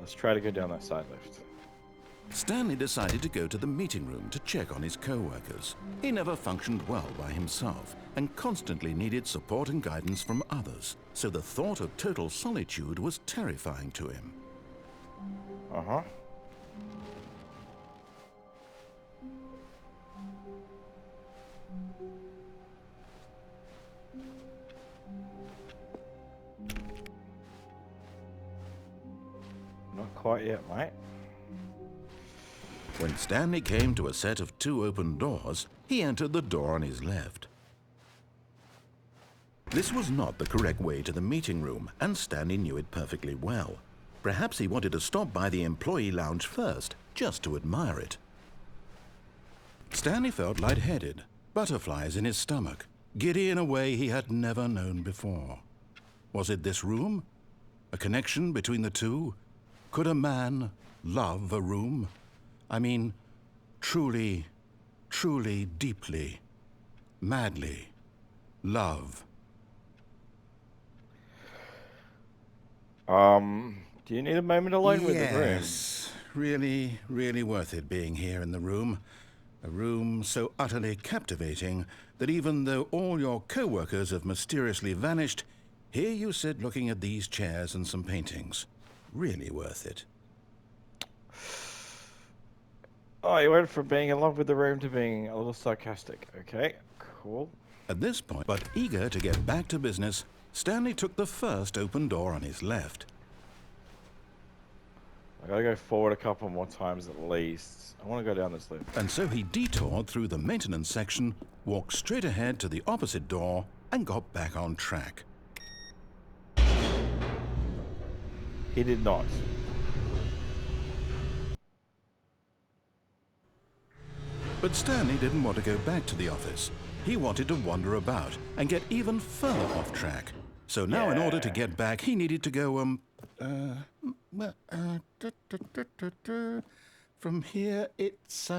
let's try to go down that side lift. Stanley decided to go to the meeting room to check on his co-workers. He never functioned well by himself and constantly needed support and guidance from others, so the thought of total solitude was terrifying to him. Uh-huh. Not quite yet, mate. When Stanley came to a set of 2 open doors, he entered the door on his left. This was not the correct way to the meeting room, and Stanley knew it perfectly well. Perhaps he wanted to stop by the employee lounge first, just to admire it. Stanley felt lightheaded, butterflies in his stomach, giddy in a way he had never known before. Was it this room? A connection between the two? Could a man love a room? I mean, truly, truly, deeply, madly, love. Do you need a moment alone with the room? Yes, really, really worth it being here in the room. A room so utterly captivating that even though all your co-workers have mysteriously vanished, here you sit looking at these chairs and some paintings. Really worth it. Oh, you went from being in love with the room to being a little sarcastic. Okay, cool. At this point, but eager to get back to business, Stanley took the first open door on his left. I gotta go forward a couple more times at least. I want to go down this lift. And so he detoured through the maintenance section, walked straight ahead to the opposite door, and got back on track. He did not. But Stanley didn't want to go back to the office. He wanted to wander about and get even further off track. So now in order to get back, he needed to go, from here it's,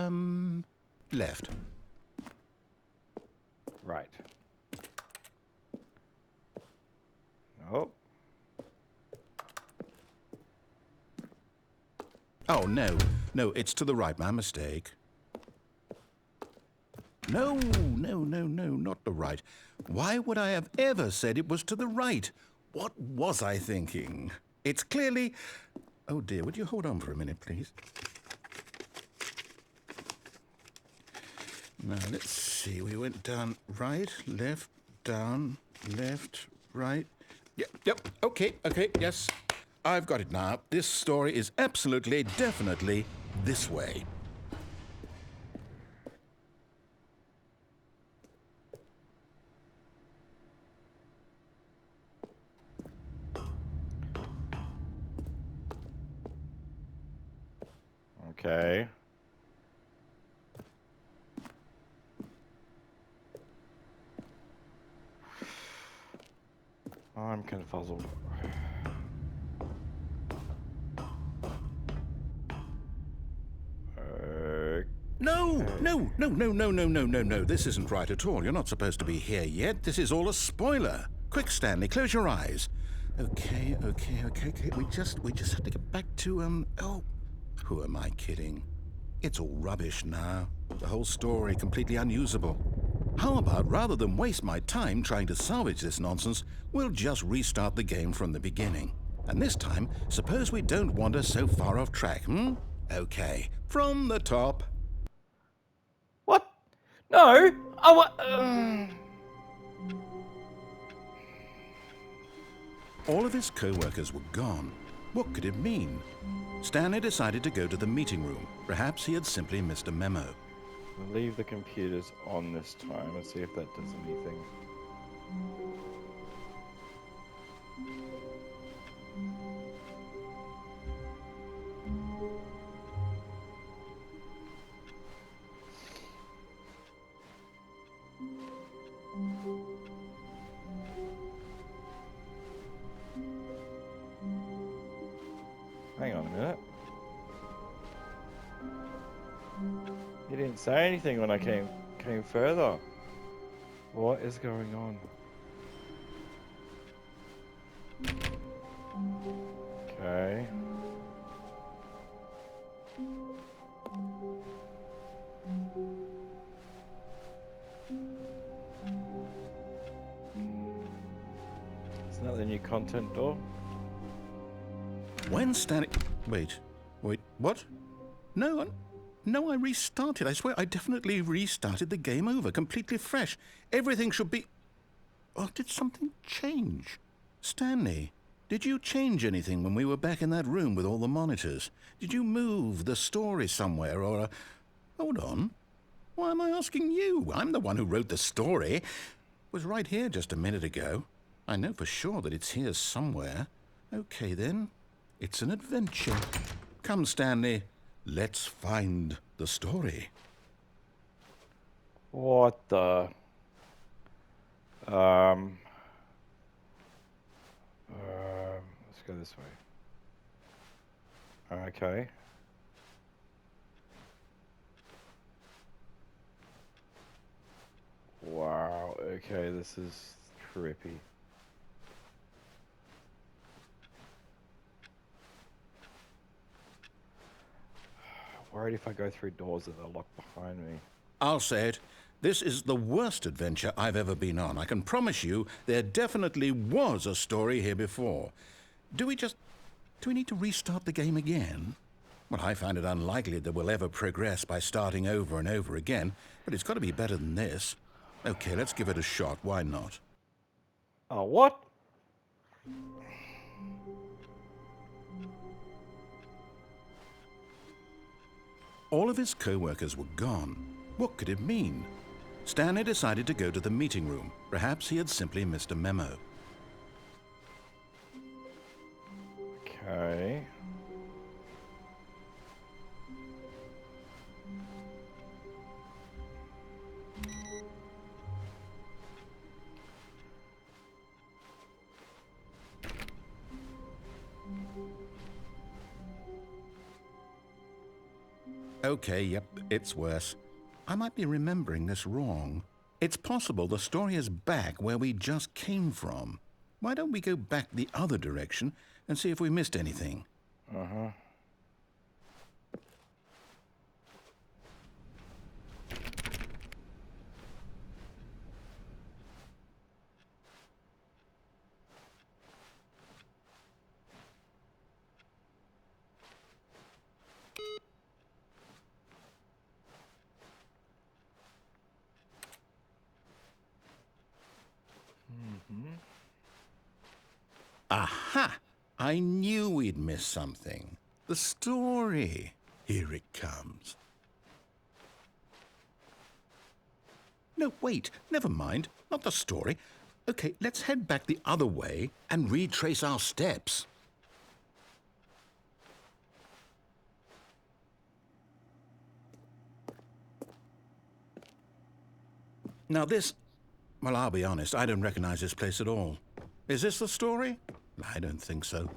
left. Right. Oh. Oh, no, it's to the right, my mistake. No, not the right. Why would I have ever said it was to the right? What was I thinking? It's clearly... Oh dear, would you hold on for a minute, please? Now, let's see. We went down right, left, down, left, right. Yep, okay, yes. I've got it now. This story is absolutely, definitely this way. Okay. I'm confuzzled. No. This isn't right at all. You're not supposed to be here yet. This is all a spoiler. Quick, Stanley, close your eyes. Okay. We just have to get back to, oh, who am I kidding? It's all rubbish now. The whole story completely unusable. How about, rather than waste my time trying to salvage this nonsense, we'll just restart the game from the beginning. And this time, suppose we don't wander so far off track, Okay, from the top. What? No! All of his co-workers were gone. What could it mean? Stanley decided to go to the meeting room. Perhaps he had simply missed a memo. We'll leave the computers on this time and see if that does anything. Hang on a minute. You didn't say anything when I came further. What is going on? Okay. content door. When Stanley... Wait, what? No, no, I restarted. I swear, I definitely restarted the game over, completely fresh. Everything should be... Oh, did something change? Stanley, did you change anything when we were back in that room with all the monitors? Did you move the story somewhere, or... Hold on. Why am I asking you? I'm the one who wrote the story. It was right here just a minute ago. I know for sure that it's here somewhere. Okay, then. It's an adventure. Come, Stanley. Let's find the story. What the... let's go this way. Okay. Wow, okay, this is trippy. Worried if I go through doors that are locked behind me. I'll say it. This is the worst adventure I've ever been on. I can promise you there definitely was a story here before. Do we need to restart the game again? Well, I find it unlikely that we'll ever progress by starting over and over again, but it's got to be better than this. Okay, let's give it a shot. Why not? Oh, what? All of his co-workers were gone. What could it mean? Stanley decided to go to the meeting room. Perhaps he had simply missed a memo. Okay. Okay, yep, it's worse. I might be remembering this wrong. It's possible the story is back where we just came from. Why don't we go back the other direction and see if we missed anything? Uh-huh. Aha! I knew we'd missed something. The story. Here it comes. No, wait. Never mind. Not the story. Okay, let's head back the other way and retrace our steps. Now this... Well, I'll be honest, I don't recognize this place at all. Is this the story? I don't think so.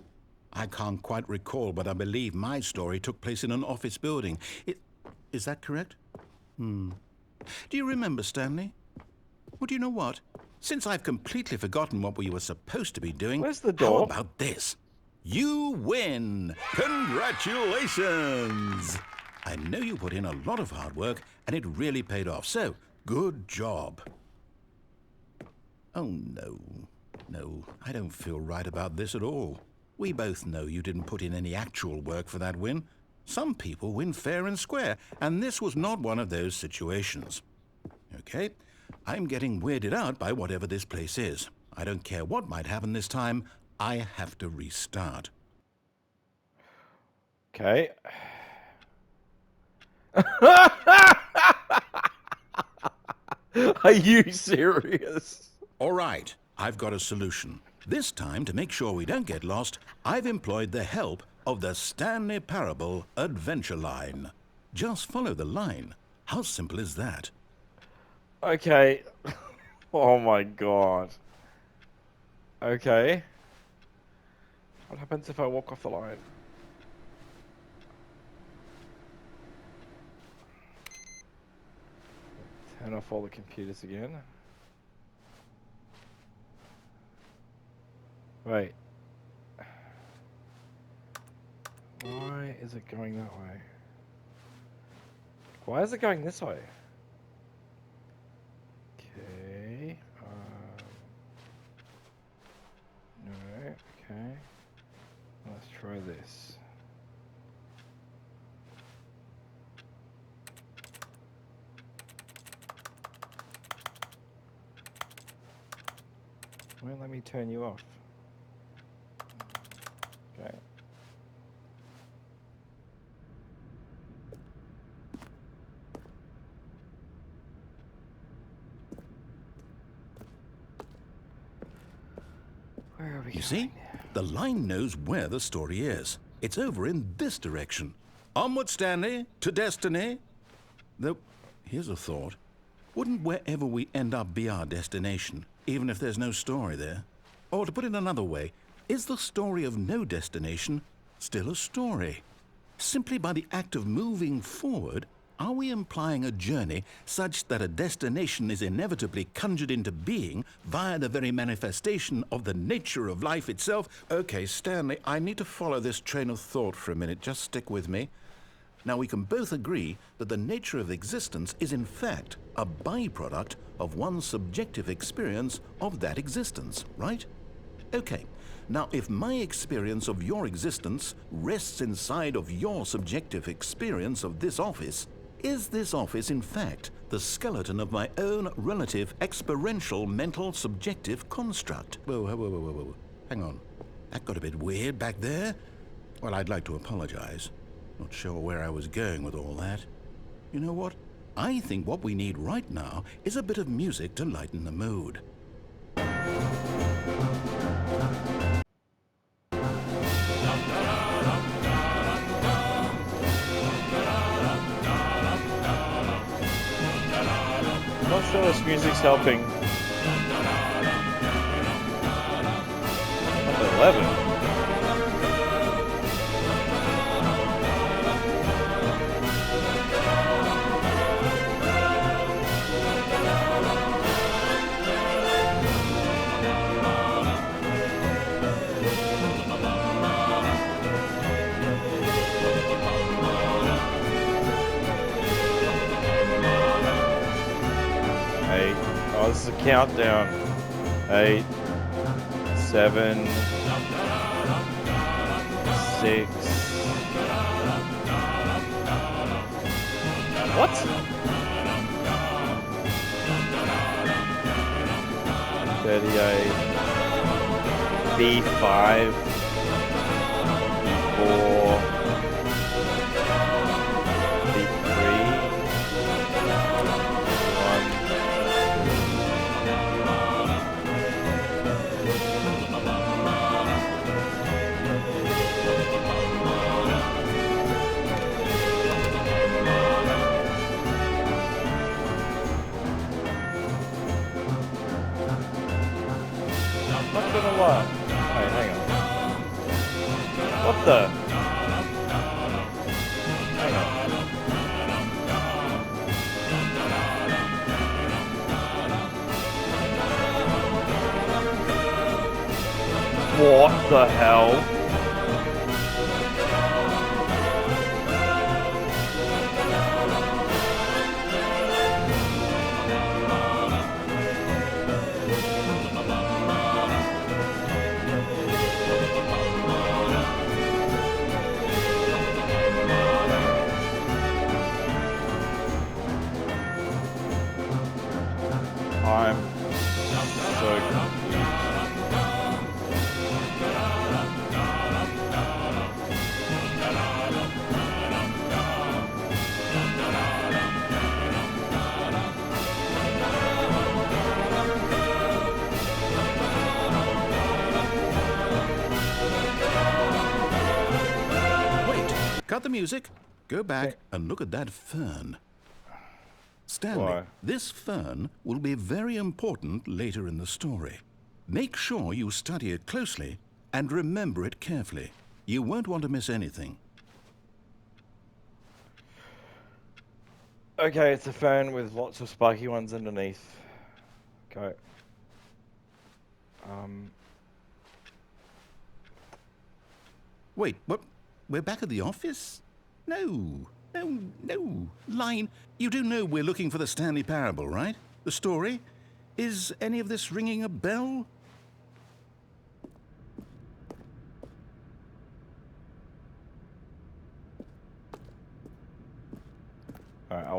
I can't quite recall, but I believe my story took place in an office building. Is that correct? Do you remember, Stanley? Well, do you know what? Since I've completely forgotten what we were supposed to be doing, Where's the how door? about this? You win! Congratulations! I know you put in a lot of hard work, and it really paid off, so good job. Oh, no. No, I don't feel right about this at all. We both know you didn't put in any actual work for that win. Some people win fair and square, and this was not one of those situations. Okay, I'm getting weirded out by whatever this place is. I don't care what might happen this time. I have to restart. Okay. Are you serious? All right, I've got a solution. This time, to make sure we don't get lost, I've employed the help of the Stanley Parable Adventure Line. Just follow the line. How simple is that? Okay. Oh my god. Okay. What happens if I walk off the line? Turn off all the computers again. Wait. Why is it going that way? Why is it going this way? Okay. No. try this. Won't let me turn you off. Okay. Where are we You going? see? The line knows where the story is. It's over in this direction. Onward, Stanley, to destiny. Though, here's a thought. Wouldn't wherever we end up be our destination, even if there's no story there? Or to put it another way, is the story of no destination still a story? Simply by the act of moving forward, are we implying a journey such that a destination is inevitably conjured into being via the very manifestation of the nature of life itself? Okay, Stanley, I need to follow this train of thought for a minute. Just stick with me. Now, we can both agree that the nature of existence is in fact a byproduct of one's subjective experience of that existence, right? Okay. Now, if my experience of your existence rests inside of your subjective experience of this office, is this office, in fact, the skeleton of my own relative experiential mental subjective construct? Whoa, whoa, whoa, whoa, whoa. Hang on. That got a bit weird back there. Well, I'd like to apologize. Not sure where I was going with all that. You know what? I think what we need right now is a bit of music to lighten the mood. I'm not sure this music's helping. Number 11. Oh, this is a countdown. 8, 7, 6. What? B5, B4, B3, 1. Not gonna lie. Hey, hang on. What the? Hang on. What the hell? I'm so confused. Wait, cut the music. Go back Okay. and look at that fern. Stanley, Why? this fern will be very important later in the story. Make sure you study it closely and remember it carefully. You won't want to miss anything. Okay, it's a phone with lots of spiky ones underneath. Go. Wait, what? We're back at the office? No. Line, you do know we're looking for the Stanley Parable, right? The story? Is any of this ringing a bell?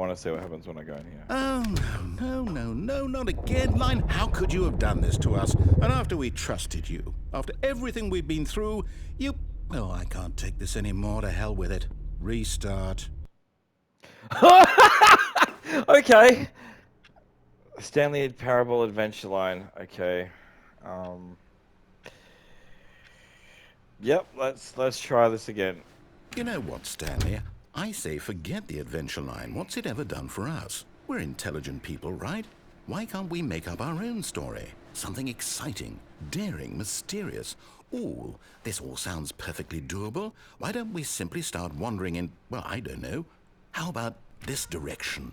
want to see what happens when I go in here. Oh, no, not again, Line. How could you have done this to us? And after we trusted you, after everything we've been through, you... Oh, I can't take this anymore. To hell with it. Restart. Okay. Stanley Parable Adventure Line. Okay. Yep, let's try this again. You know what, Stanley? I say forget the adventure line. What's it ever done for us? We're intelligent people, right? Why can't we make up our own story? Something exciting, daring, mysterious. Ooh, this all sounds perfectly doable. Why don't we simply start wandering in, well, I don't know. How about this direction?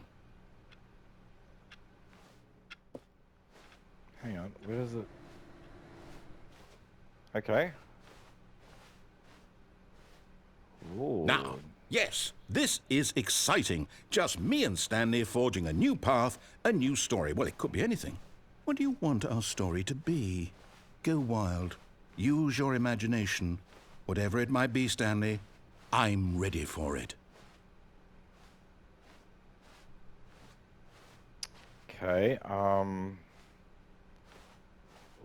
Hang on, where is it? Okay. Ooh. Now, yes, this is exciting. Just me and Stanley forging a new path, a new story. Well, it could be anything. What do you want our story to be? Go wild. Use your imagination. Whatever it might be, Stanley, I'm ready for it. Okay,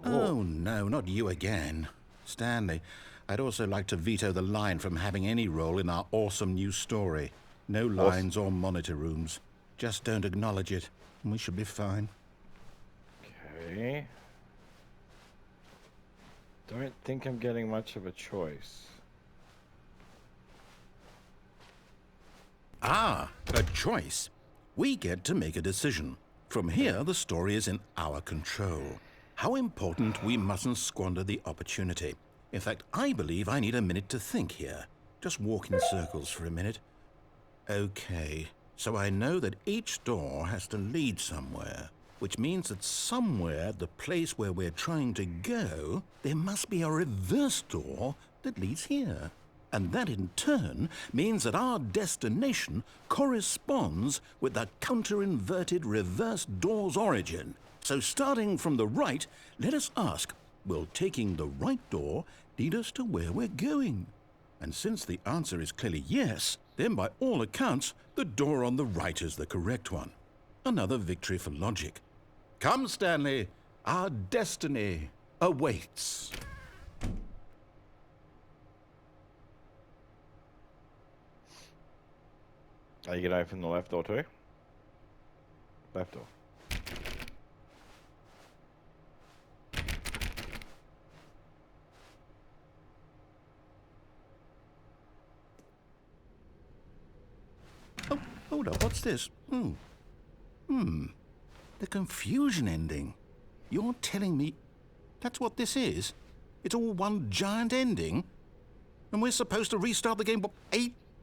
Oh, no, not you again. Stanley, I'd also like to veto the line from having any role in our awesome new story. No lines or monitor rooms. Just don't acknowledge it, and we should be fine. Okay. Don't think I'm getting much of a choice. Ah, a choice. We get to make a decision. From here, the story is in our control. How important we mustn't squander the opportunity. In fact, I believe I need a minute to think here. Just walk in circles for a minute. Okay, so I know that each door has to lead somewhere, which means that somewhere, the place where we're trying to go, there must be a reverse door that leads here. And that in turn means that our destination corresponds with the counter-inverted reverse door's origin. So starting from the right, let us ask, will taking the right door lead us to where we're going? And since the answer is clearly yes, then by all accounts, the door on the right is the correct one. Another victory for logic. Come, Stanley, our destiny awaits. Are you gonna open the left door too? Left door. Oh, hold up, what's this? The confusion ending. You're telling me that's what this is? It's all one giant ending? And we're supposed to restart the game, what,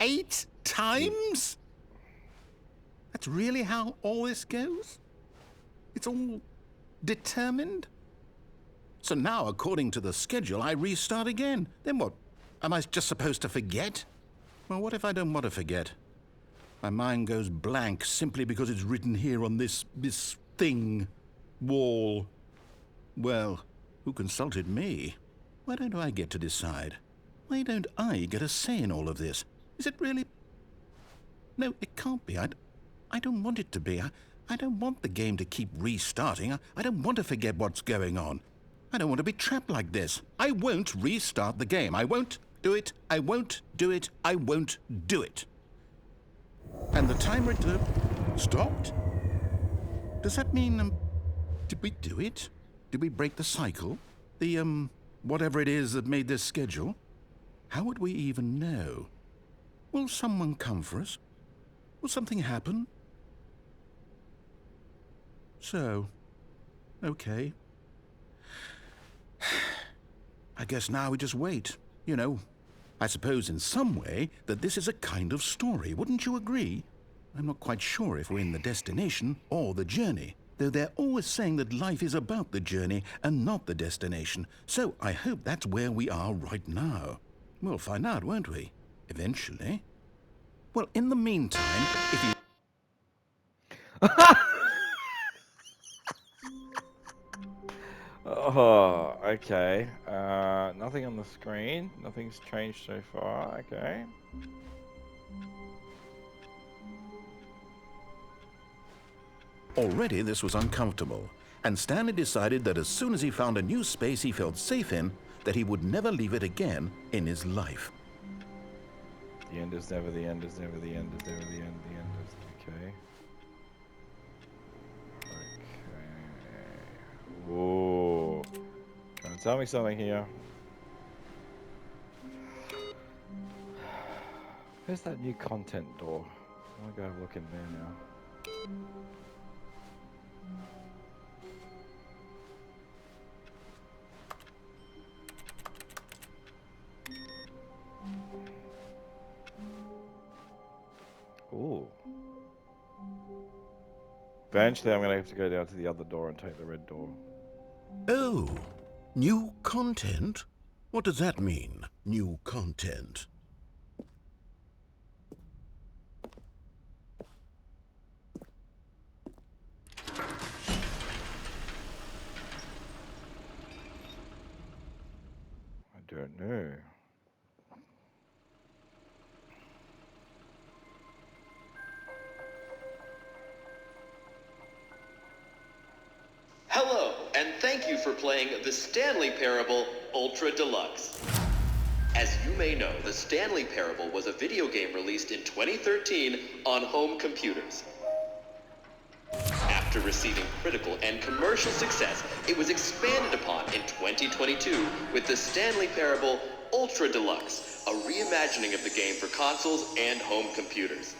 eight times? That's really how all this goes? It's all determined? So now, according to the schedule, I restart again. Then what? Am I just supposed to forget? Well, what if I don't want to forget? My mind goes blank simply because it's written here on this thing, wall. Well, who consulted me? Why don't I get to decide? Why don't I get a say in all of this? Is it really? No, it can't be. I don't want it to be. I don't want the game to keep restarting. I don't want to forget what's going on. I don't want to be trapped like this. I won't restart the game. I won't do it. I won't do it. I won't do it. And the timer stopped? Does that mean, did we do it? Did we break the cycle? The, whatever it is that made this schedule? How would we even know? Will someone come for us? Will something happen? So, okay. I guess now we just wait, you know. I suppose in some way that this is a kind of story, wouldn't you agree? I'm not quite sure if we're in the destination or the journey, though they're always saying that life is about the journey and not the destination, so I hope that's where we are right now. We'll find out, won't we? Eventually. Well, in the meantime, if you... Oh, okay. Nothing on the screen. Nothing's changed so far. Okay. Already this was uncomfortable, and Stanley decided that as soon as he found a new space he felt safe in, that he would never leave it again in his life. The end is never the end is never the end is never the end. The end is okay. Okay. Whoa. Trying to tell me something here. Where's that new content door? I want to go have a look in there now. Ooh. Eventually I'm going to have to go down to the other door and take the red door. Oh, new content? What does that mean, new content? I don't know. Hello, and thank you for playing the Stanley Parable Ultra Deluxe. As you may know, the Stanley Parable was a video game released in 2013 on home computers. After receiving critical and commercial success, it was expanded upon in 2022 with the Stanley Parable Ultra Deluxe, a reimagining of the game for consoles and home computers.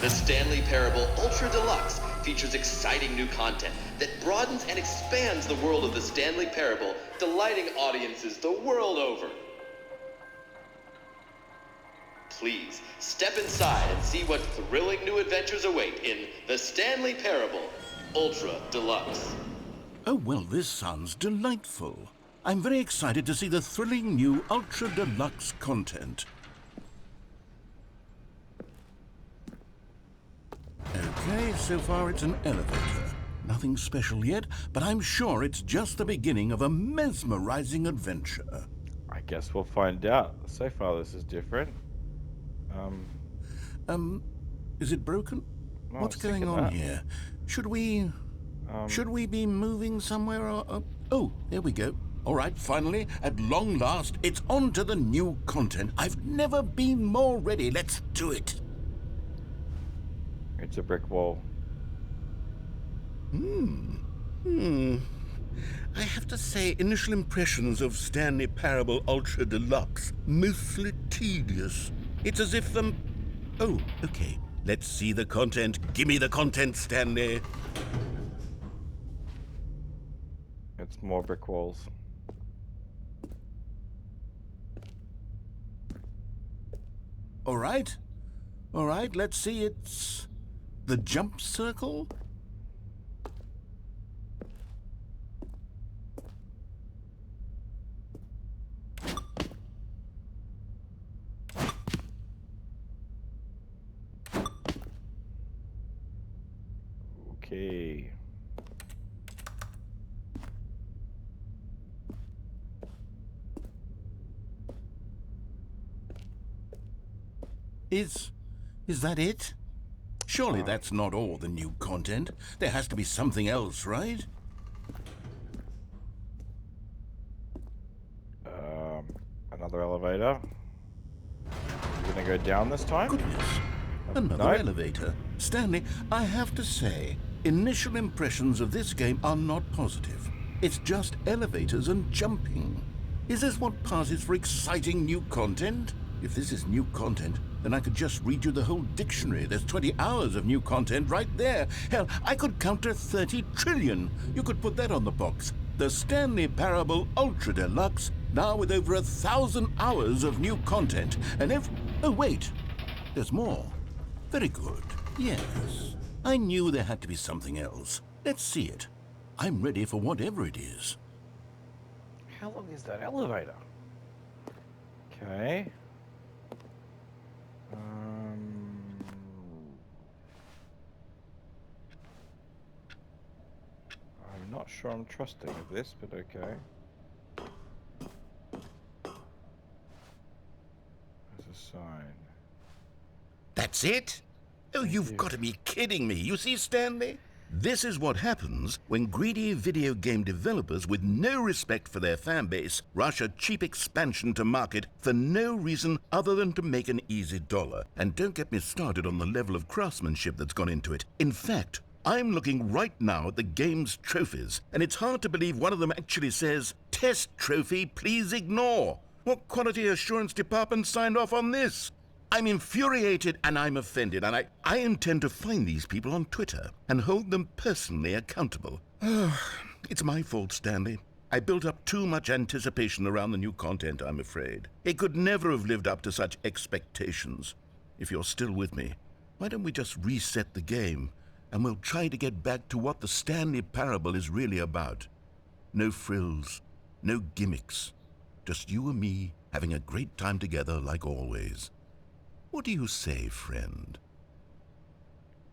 The Stanley Parable Ultra Deluxe features exciting new content that broadens and expands the world of the Stanley Parable, delighting audiences the world over. Please, step inside and see what thrilling new adventures await in the Stanley Parable Ultra Deluxe. Oh, well, this sounds delightful. I'm very excited to see the thrilling new Ultra Deluxe content. Okay, so far it's an elevator. Nothing special yet, but I'm sure it's just the beginning of a mesmerizing adventure. I guess we'll find out. So far this is different. Is it broken? No, What's I was going thinking on that. here? Should we be moving somewhere or... Oh, there we go. All right, finally, at long last, it's on to the new content. I've never been more ready. Let's do it. It's a brick wall. I have to say, initial impressions of Stanley Parable Ultra Deluxe, mostly tedious. It's as if Oh, okay. Let's see the content. Give me the content, Stanley. It's more brick walls. All right. All right, let's see. It's the jump circle. Okay. Is that it? Surely that's not all the new content. There has to be something else, right? Another elevator. You gonna go down this time? Goodness. Another Nope. elevator. Stanley, I have to say, initial impressions of this game are not positive. It's just elevators and jumping. Is this what passes for exciting new content? If this is new content, then I could just read you the whole dictionary. There's 20 hours of new content right there. Hell, I could count to 30 trillion. You could put that on the box. The Stanley Parable Ultra Deluxe, now with over 1,000 hours of new content. And oh, wait. There's more. Very good. Yes. I knew there had to be something else. Let's see it. I'm ready for whatever it is. How long is that elevator? Okay. I'm not sure I'm trusting of this, but okay. There's a sign. That's it? Oh, Thank you've you. got to be kidding me. You see, Stanley? This is what happens when greedy video game developers with no respect for their fan base rush a cheap expansion to market for no reason other than to make an easy dollar. And don't get me started on the level of craftsmanship that's gone into it. In fact, I'm looking right now at the game's trophies, and it's hard to believe one of them actually says, "Test trophy, please ignore." What quality assurance department signed off on this? I'm infuriated and I'm offended, and I intend to find these people on Twitter and hold them personally accountable. It's my fault, Stanley. I built up too much anticipation around the new content, I'm afraid. It could never have lived up to such expectations. If you're still with me, why don't we just reset the game, and we'll try to get back to what the Stanley Parable is really about. No frills, no gimmicks. Just you and me having a great time together like always. What do you say, friend?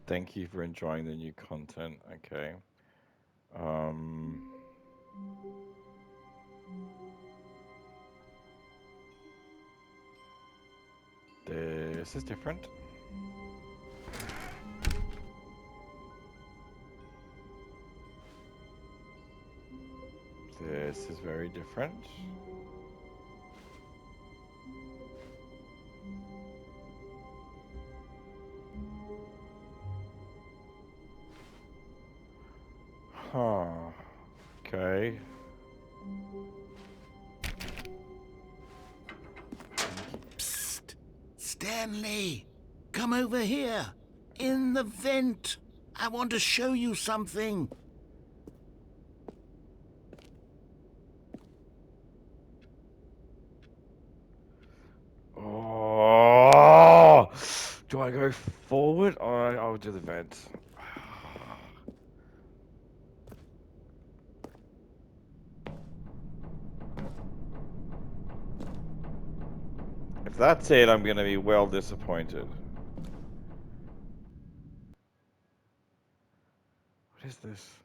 Thank you for enjoying the new content. Okay. Um. This is different. This is very different. Huh. Okay. Psst! Stanley! Come over here! In the vent! I want to show you something! Oh! Do I go forward or I'll do the vent? If that's it, I'm gonna be well disappointed. What is this?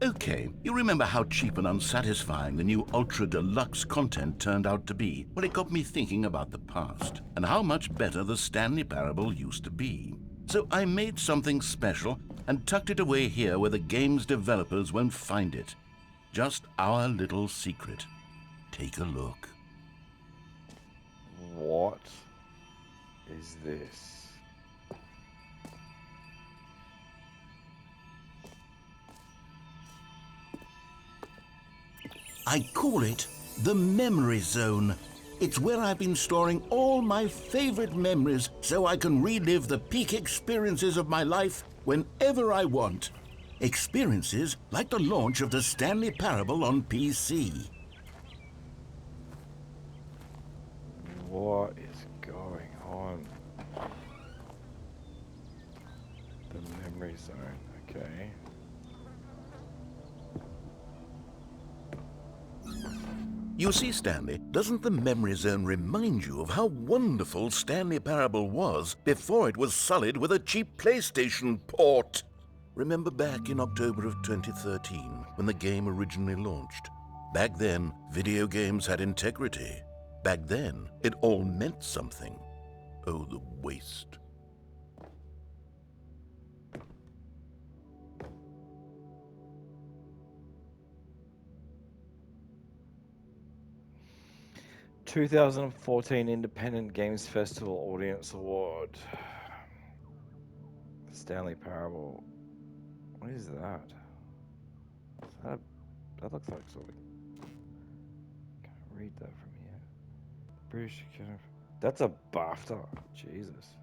Okay, you remember how cheap and unsatisfying the new Ultra Deluxe content turned out to be? Well, it got me thinking about the past and how much better the Stanley Parable used to be. So I made something special and tucked it away here where the game's developers won't find it. Just our little secret. Take a look. What is this? I call it the Memory Zone. It's where I've been storing all my favorite memories so I can relive the peak experiences of my life whenever I want. Experiences like the launch of the Stanley Parable on PC. What is going on? The memory zone, okay. You see, Stanley, doesn't the Memory Zone remind you of how wonderful Stanley Parable was before it was sullied with a cheap PlayStation port? Remember back in October of 2013, when the game originally launched? Back then, video games had integrity. Back then, it all meant something. Oh, the waste. "2014 Independent Games Festival Audience Award." Stanley Parable. What is that? That looks like something. Can't read that from here. British Academy. That's a BAFTA. Jesus.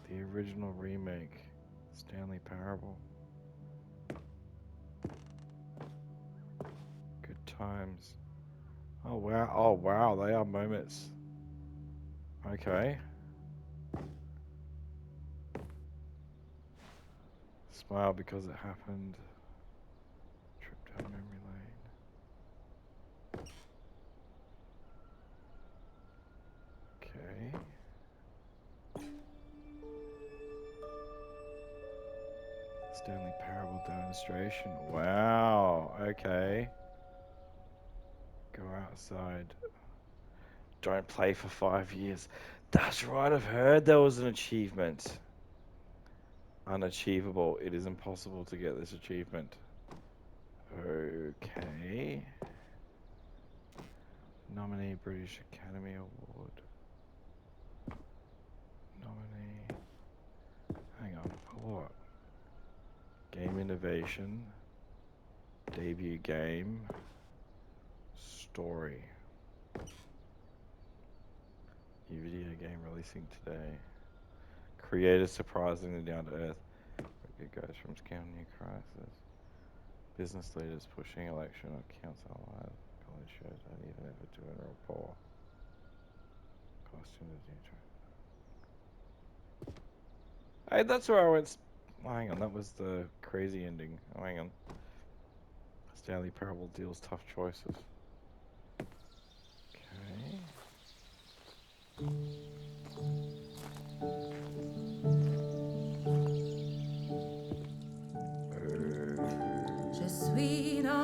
The original remake. Stanley Parable. Good times. Oh wow. Oh wow. They are moments. Okay. Smile because it happened. Trip down memory lane. Okay. Stanley Parable demonstration. Wow. Okay. Go outside. don't play for 5 years. That's right, I've heard there was an achievement. Unachievable. It is impossible to get this achievement. Okay. Nominee British Academy Award. Nominee. Hang on. For what? Game innovation. Debut game. Story. New video game releasing today. Creator surprisingly down to earth. It goes from scam to new crisis. Business leaders pushing election or council live. College shows don't even ever do a report. Costume is Hey, that's where I went. Oh, hang on, that was the crazy ending. Oh, hang on. Stanley Parable deals tough choices. Okay.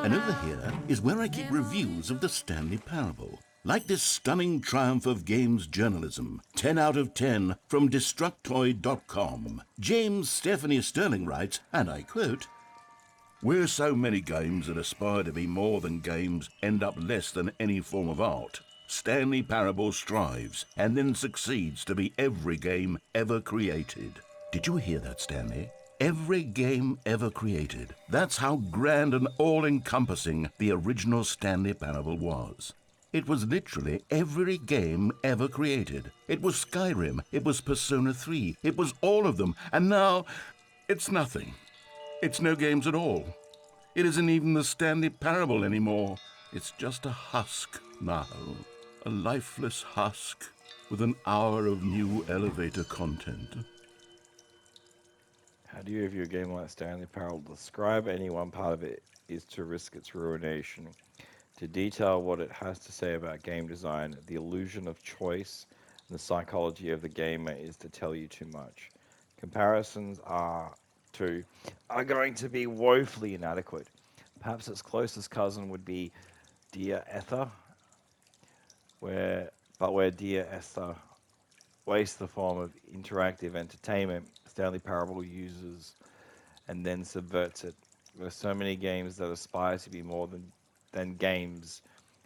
And over here is where I keep reviews of the Stanley Parable. Like this stunning triumph of games journalism, 10 out of 10 from Destructoid.com. James Stephanie Sterling writes, and I quote, "Where so many games that aspire to be more than games end up less than any form of art, Stanley Parable strives and then succeeds to be every game ever created." Did you hear that, Stanley? Every game ever created. That's how grand and all-encompassing the original Stanley Parable was. It was literally every game ever created. It was Skyrim, it was Persona 3, it was all of them, and now it's nothing. It's no games at all. It isn't even the Stanley Parable anymore. It's just a husk now. A lifeless husk with an hour of new elevator content. How do you review a game like Stanley Parable? Describe any one part of it is to risk its ruination. To detail what it has to say about game design, the illusion of choice, and the psychology of the gamer is to tell you too much. Comparisons are going to be woefully inadequate. Perhaps its closest cousin would be Dear Ether, where Dear Esther wastes the form of interactive entertainment, Stanley Parable uses and then subverts it. There are so many games that aspire to be more than games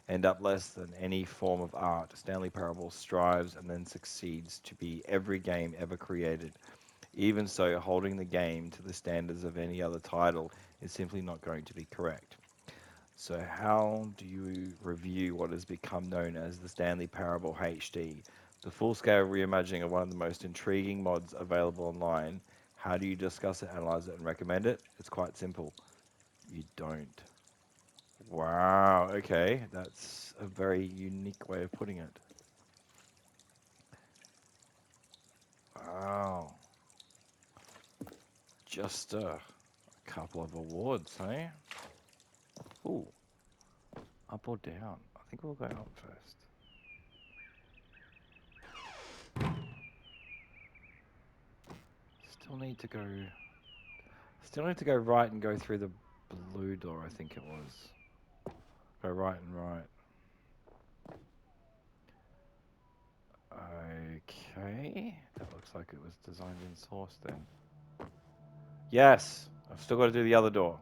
end up less than any form of art. Stanley Parable strives and then succeeds to be every game ever created. Even so, holding the game to the standards of any other title is simply not going to be correct. So how do you review what has become known as the Stanley Parable HD? The full-scale reimagining of one of the most intriguing mods available online. How do you discuss it, analyze it, and recommend it? It's quite simple. You don't. Wow, okay. That's a very unique way of putting it. Wow. Just a couple of awards, hey? Ooh. Up or down? I think we'll go up first. Still need to go right and go through the blue door, I think it was. Go right and right. Okay. That looks like it was designed in Source then. Yes! I've still got to do the other door.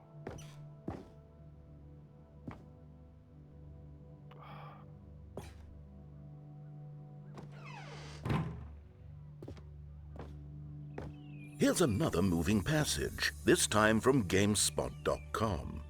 Here's another moving passage, this time from GameSpot.com.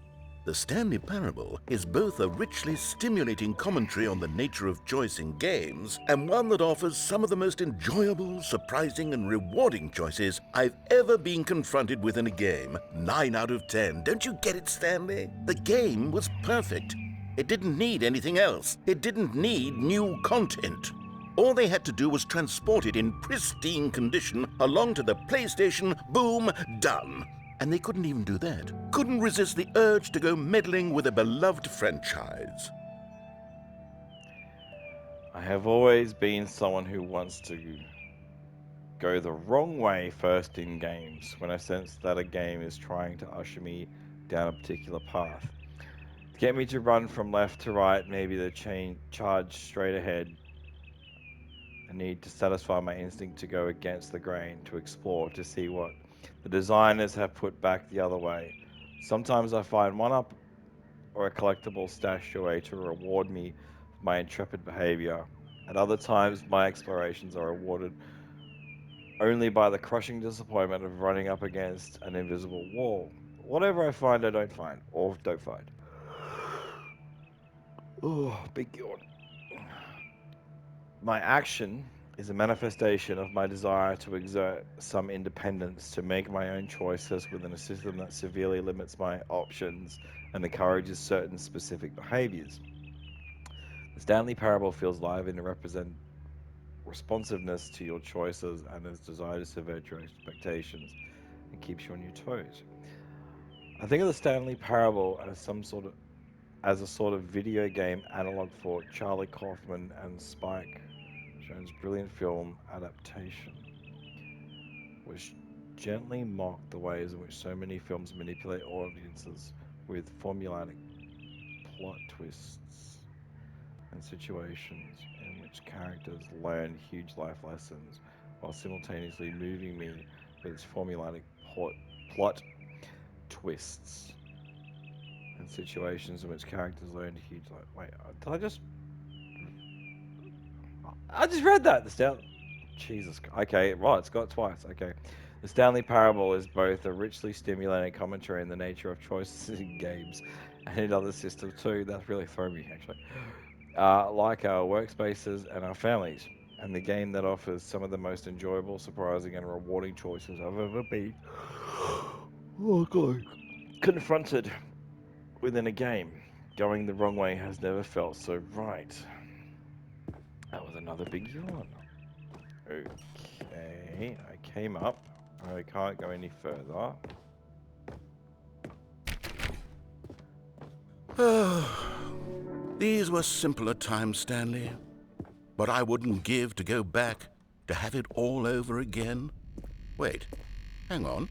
The Stanley Parable is both a richly stimulating commentary on the nature of choice in games and one that offers some of the most enjoyable, surprising, and rewarding choices I've ever been confronted with in a game. 9 out of 10. Don't you get it, Stanley? The game was perfect. It didn't need anything else. It didn't need new content. All they had to do was transport it in pristine condition along to the PlayStation, boom, done. And they couldn't even do that. Couldn't resist the urge to go meddling with a beloved franchise. I have always been someone who wants to go the wrong way first in games when I sense that a game is trying to usher me down a particular path. To get me to run from left to right, maybe the charge straight ahead, a need to satisfy my instinct to go against the grain, to explore, to see what the designers have put back the other way. Sometimes I find one up or a collectible stashed away to reward me for my intrepid behavior. At other times, my explorations are rewarded only by the crushing disappointment of running up against an invisible wall. Whatever I find, I don't find, or don't find. Oh, big yawn. My action is a manifestation of my desire to exert some independence, to make my own choices within a system that severely limits my options and encourages certain specific behaviors. The Stanley Parable feels live in the responsiveness to your choices and its desire to subvert your expectations and keeps you on your toes. I think of the Stanley Parable as a sort of video game analog for Charlie Kaufman and Spike Jonze's brilliant film adaptation, which gently mocked the ways in which so many films manipulate audiences with formulaic plot twists and situations in which characters learn huge life lessons while simultaneously moving me with its formulaic plot twists and situations in which characters learn huge life. Wait, did I just? I just read that. Jesus. Okay, right. It's got it twice. Okay. The Stanley Parable is both a richly stimulating commentary on the nature of choices in games and in other systems too. That's really thrown me, actually. Like our workspaces and our families, and the game that offers some of the most enjoyable, surprising, and rewarding choices I've ever been. Oh god. Confronted within a game. Going the wrong way has never felt so right. That was another big yawn. Okay, I came up. I can't go any further. These were simpler times, Stanley. But I wouldn't give to go back, to have it all over again. Wait, hang on.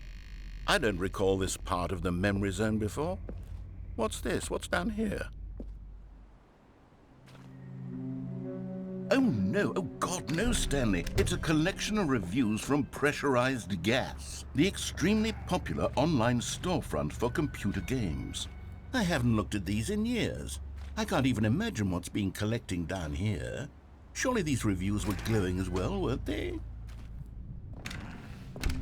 I don't recall this part of the memory zone before. What's this? What's down here? Oh no, oh God, no, Stanley. It's a collection of reviews from Pressurized Gas, the extremely popular online storefront for computer games. I haven't looked at these in years. I can't even imagine what's being collecting down here. Surely these reviews were glowing as well, weren't they?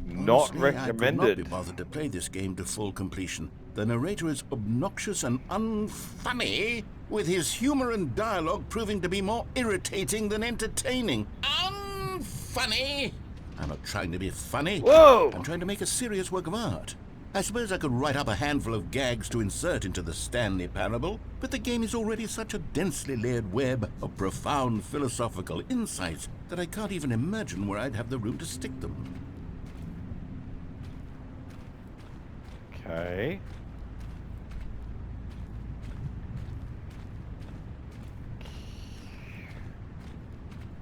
Not Honestly, I could not be recommended. bothered to play this game to full completion. The narrator is obnoxious and unfunny, with his humor and dialogue proving to be more irritating than entertaining. Unfunny! I'm not trying to be funny. Whoa! I'm trying to make a serious work of art. I suppose I could write up a handful of gags to insert into the Stanley Parable, but the game is already such a densely layered web of profound philosophical insights that I can't even imagine where I'd have the room to stick them. Okay.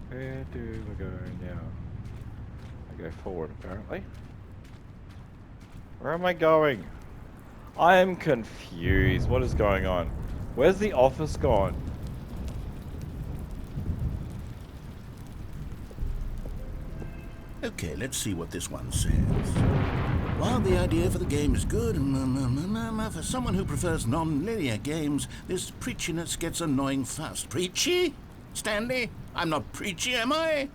Where do we go now? I go forward, apparently. Where am I going? I am confused. What is going on? Where's the office gone? Okay, let's see what this one says. While the idea for the game is good, for someone who prefers non-linear games, this preachiness gets annoying fast. Preachy? Stanley? I'm not preachy, am I?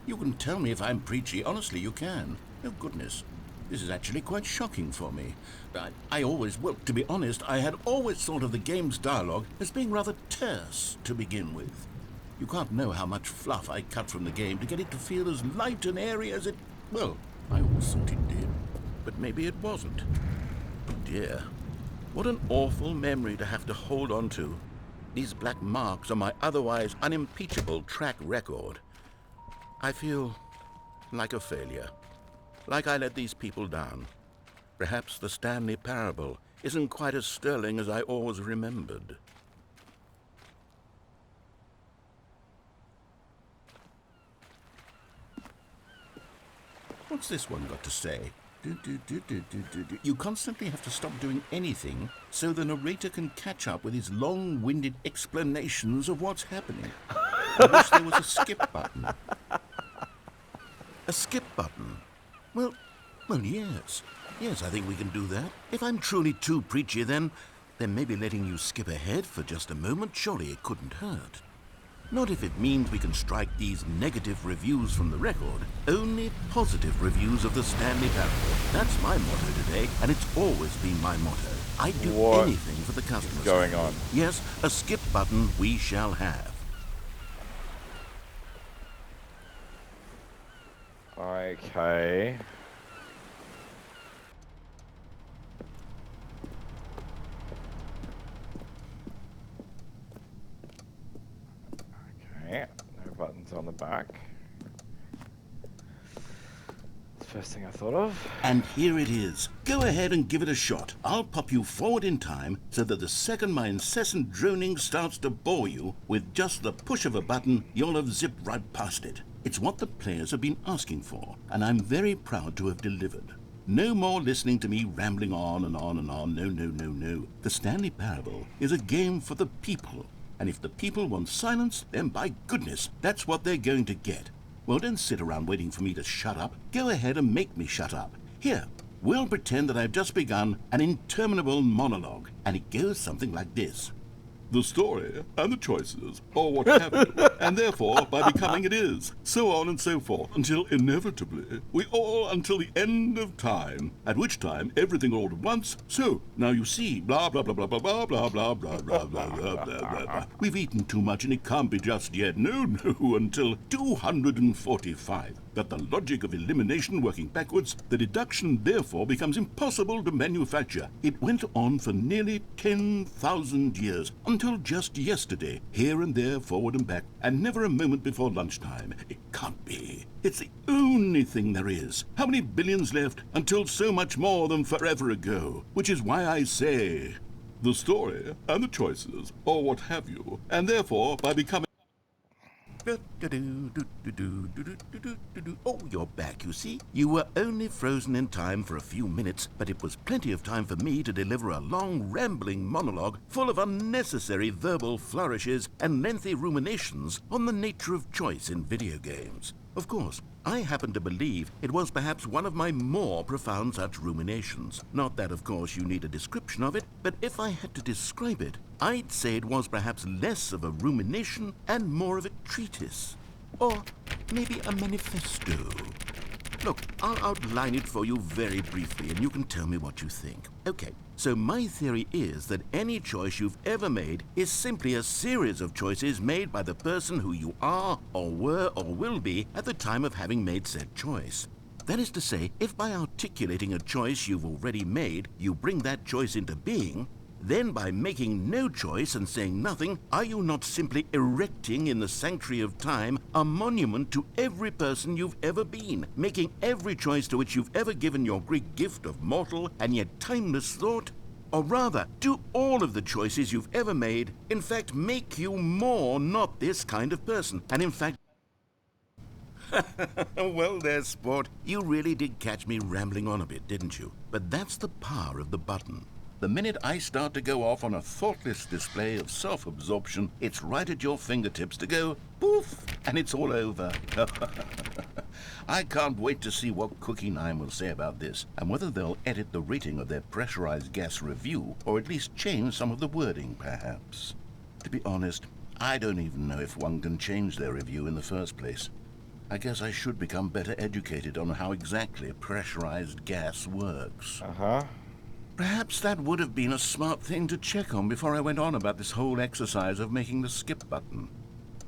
You can tell me if I'm preachy. Honestly, you can. Oh, goodness. This is actually quite shocking for me. To be honest, I had always thought of the game's dialogue as being rather terse to begin with. You can't know how much fluff I cut from the game to get it to feel as light and airy as it... Well, I always thought it did. But maybe it wasn't. Oh dear. What an awful memory to have to hold on to. These black marks on my otherwise unimpeachable track record. I feel like a failure. Like I let these people down. Perhaps the Stanley Parable isn't quite as sterling as I always remembered. What's this one got to say? You constantly have to stop doing anything so the narrator can catch up with his long-winded explanations of what's happening. I wish there was a skip button. A skip button? Well, yes. Yes, I think we can do that. If I'm truly too preachy, then maybe letting you skip ahead for just a moment, surely it couldn't hurt. Not if it means we can strike these negative reviews from the record. Only positive reviews of the Stanley Parable. That's my motto today, and it's always been my motto. I'd do anything for the customers. What's going on? Yes, a skip button we shall have. Okay. Okay, no buttons on the back. That's the first thing I thought of. And here it is. Go ahead and give it a shot. I'll pop you forward in time so that the second my incessant droning starts to bore you, with just the push of a button, you'll have zipped right past it. It's what the players have been asking for, and I'm very proud to have delivered. No more listening to me rambling on and on and on. No. The Stanley Parable is a game for the people. And if the people want silence, then by goodness, that's what they're going to get. Well, don't sit around waiting for me to shut up. Go ahead and make me shut up. Here, we'll pretend that I've just begun an interminable monologue, and it goes something like this. The story and the choices, or what have you, and therefore by becoming it is, so on and so forth, until inevitably we all until the end of time, at which time everything all at once, so now you see, blah blah blah blah blah blah blah blah blah blah blah blah blah. We've eaten too much and it can't be just yet, no, until 245. That the logic of elimination working backwards, the deduction therefore becomes impossible to manufacture. It went on for nearly 10,000 years, until just yesterday, here and there, forward and back, and never a moment before lunchtime. It can't be. It's the only thing there is. How many billions left until so much more than forever ago? Which is why I say, the story and the choices, or what have you, and therefore by becoming... Oh, you're back, you see. You were only frozen in time for a few minutes, but it was plenty of time for me to deliver a long, rambling monologue full of unnecessary verbal flourishes and lengthy ruminations on the nature of choice in video games. Of course, I happen to believe it was perhaps one of my more profound such ruminations. Not that, of course, you need a description of it, but if I had to describe it, I'd say it was perhaps less of a rumination and more of a treatise. Or maybe a manifesto. Look, I'll outline it for you very briefly, and you can tell me what you think. Okay, so my theory is that any choice you've ever made is simply a series of choices made by the person who you are, or were, or will be at the time of having made said choice. That is to say, if by articulating a choice you've already made, you bring that choice into being, then by making no choice and saying nothing, are you not simply erecting in the sanctuary of time a monument to every person you've ever been, making every choice to which you've ever given your Greek gift of mortal and yet timeless thought? Or rather, do all of the choices you've ever made, in fact, make you more not this kind of person, and in fact... Well there, sport. You really did catch me rambling on a bit, didn't you? But that's the power of the button. The minute I start to go off on a thoughtless display of self-absorption, it's right at your fingertips to go poof, and it's all over. I can't wait to see what Cookie 9 will say about this, and whether they'll edit the rating of their pressurized gas review, or at least change some of the wording, perhaps. To be honest, I don't even know if one can change their review in the first place. I guess I should become better educated on how exactly pressurized gas works. Perhaps that would have been a smart thing to check on before I went on about this whole exercise of making the skip button.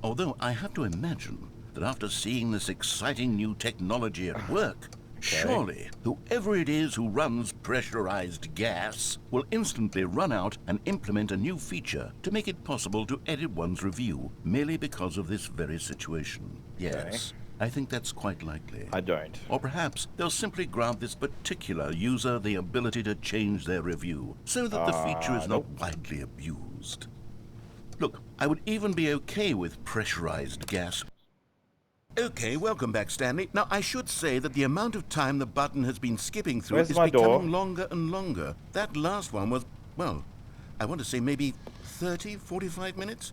Although I have to imagine that after seeing this exciting new technology at work, surely whoever it is who runs pressurized gas will instantly run out and implement a new feature to make it possible to edit one's review merely because of this very situation. Yes. I think that's quite likely. I don't. Or perhaps they'll simply grant this particular user the ability to change their review, so that the feature is not widely abused. Look, I would even be okay with pressurized gas. Okay, welcome back, Stanley. Now, I should say that the amount of time the button has been skipping through Where's is my becoming door? longer and longer. That last one was, well, I want to say maybe 30, 45 minutes?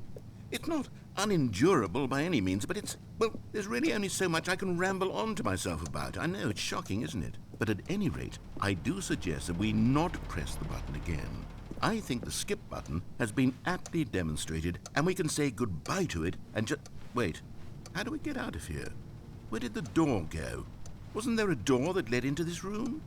It's not unendurable by any means, but well, there's really only so much I can ramble on to myself about. I know, it's shocking, isn't it? But at any rate, I do suggest that we not press the button again. I think the skip button has been aptly demonstrated, and we can say goodbye to it and just... Wait, how do we get out of here? Where did the door go? Wasn't there a door that led into this room?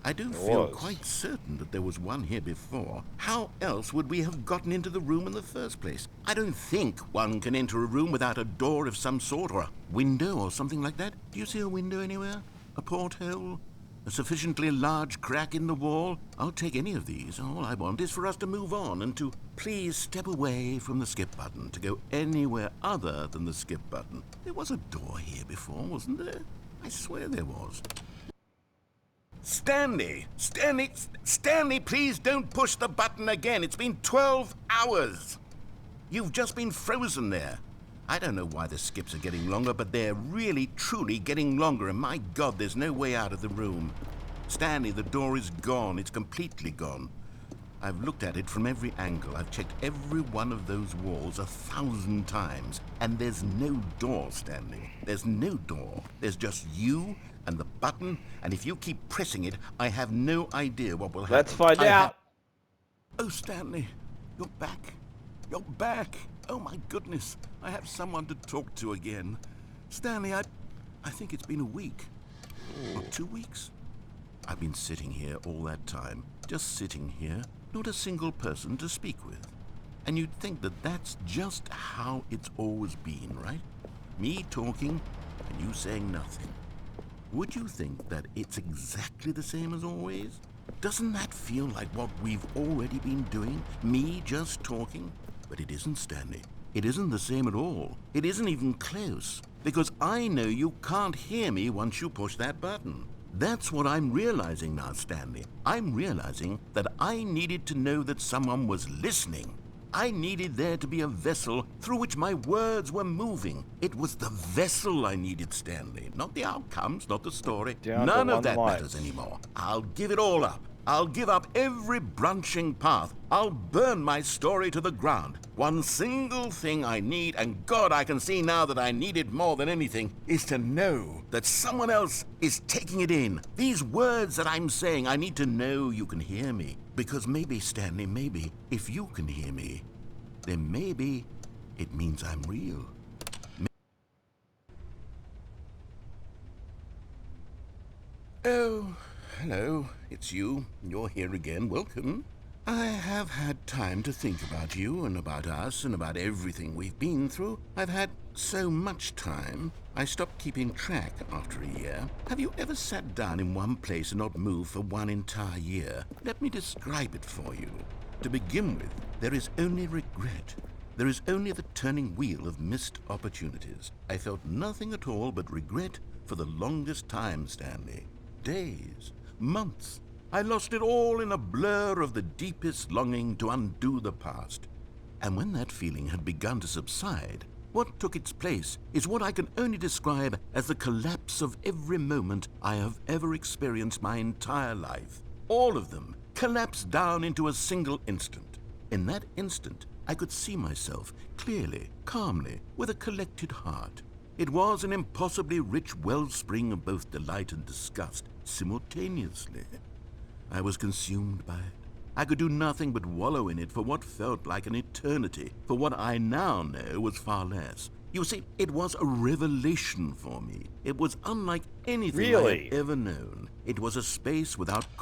I do feel quite certain that there was one here before. How else would we have gotten into the room in the first place? I don't think one can enter a room without a door of some sort, or a window or something like that. Do you see a window anywhere? A porthole? A sufficiently large crack in the wall? I'll take any of these. All I want is for us to move on and to please step away from the skip button, to go anywhere other than the skip button. There was a door here before, wasn't there? I swear there was. Stanley! Stanley, please don't push the button again. It's been 12 hours. You've just been frozen there. I don't know why the skips are getting longer, but they're really, truly getting longer, and my God, there's no way out of the room. Stanley, the door is gone. It's completely gone. I've looked at it from every angle. I've checked every one of those walls 1,000 times, and there's no door, Stanley. There's no door. There's just you and the button, and if you keep pressing it, I have no idea what will happen. Let's find out. Oh, Stanley, you're back. You're back. Oh, my goodness. I have someone to talk to again. Stanley, I think it's been a week. Or 2 weeks. I've been sitting here all that time. Just sitting here. Not a single person to speak with. And you'd think that that's just how it's always been, right? Me talking and you saying nothing. Would you think that it's exactly the same as always? Doesn't that feel like what we've already been doing? Me just talking? But it isn't, Stanley. It isn't the same at all. It isn't even close. Because I know you can't hear me once you push that button. That's what I'm realizing now, Stanley. I'm realizing that I needed to know that someone was listening. I needed there to be a vessel through which my words were moving. It was the vessel I needed, Stanley. Not the outcomes, not the story. None of that matters anymore. I'll give it all up. I'll give up every branching path. I'll burn my story to the ground. One single thing I need, and God, I can see now that I need it more than anything, is to know that someone else is taking it in. These words that I'm saying, I need to know you can hear me. Because maybe, Stanley, maybe, if you can hear me, then maybe it means I'm real. Oh, hello, it's you. You're here again. Welcome. I have had time to think about you and about us and about everything we've been through. I've had so much time, I stopped keeping track after a year. Have you ever sat down in one place and not moved for one entire year? Let me describe it for you. To begin with, there is only regret. There is only the turning wheel of missed opportunities. I felt nothing at all but regret for the longest time, Stanley. Days, months. I lost it all in a blur of the deepest longing to undo the past. And when that feeling had begun to subside, what took its place is what I can only describe as the collapse of every moment I have ever experienced my entire life. All of them collapsed down into a single instant. In that instant, I could see myself clearly, calmly, with a collected heart. It was an impossibly rich wellspring of both delight and disgust simultaneously. I was consumed by it. I could do nothing but wallow in it for what felt like an eternity, for what I now know was far less. You see, it was a revelation for me. It was unlike anything I had ever known. It was a space without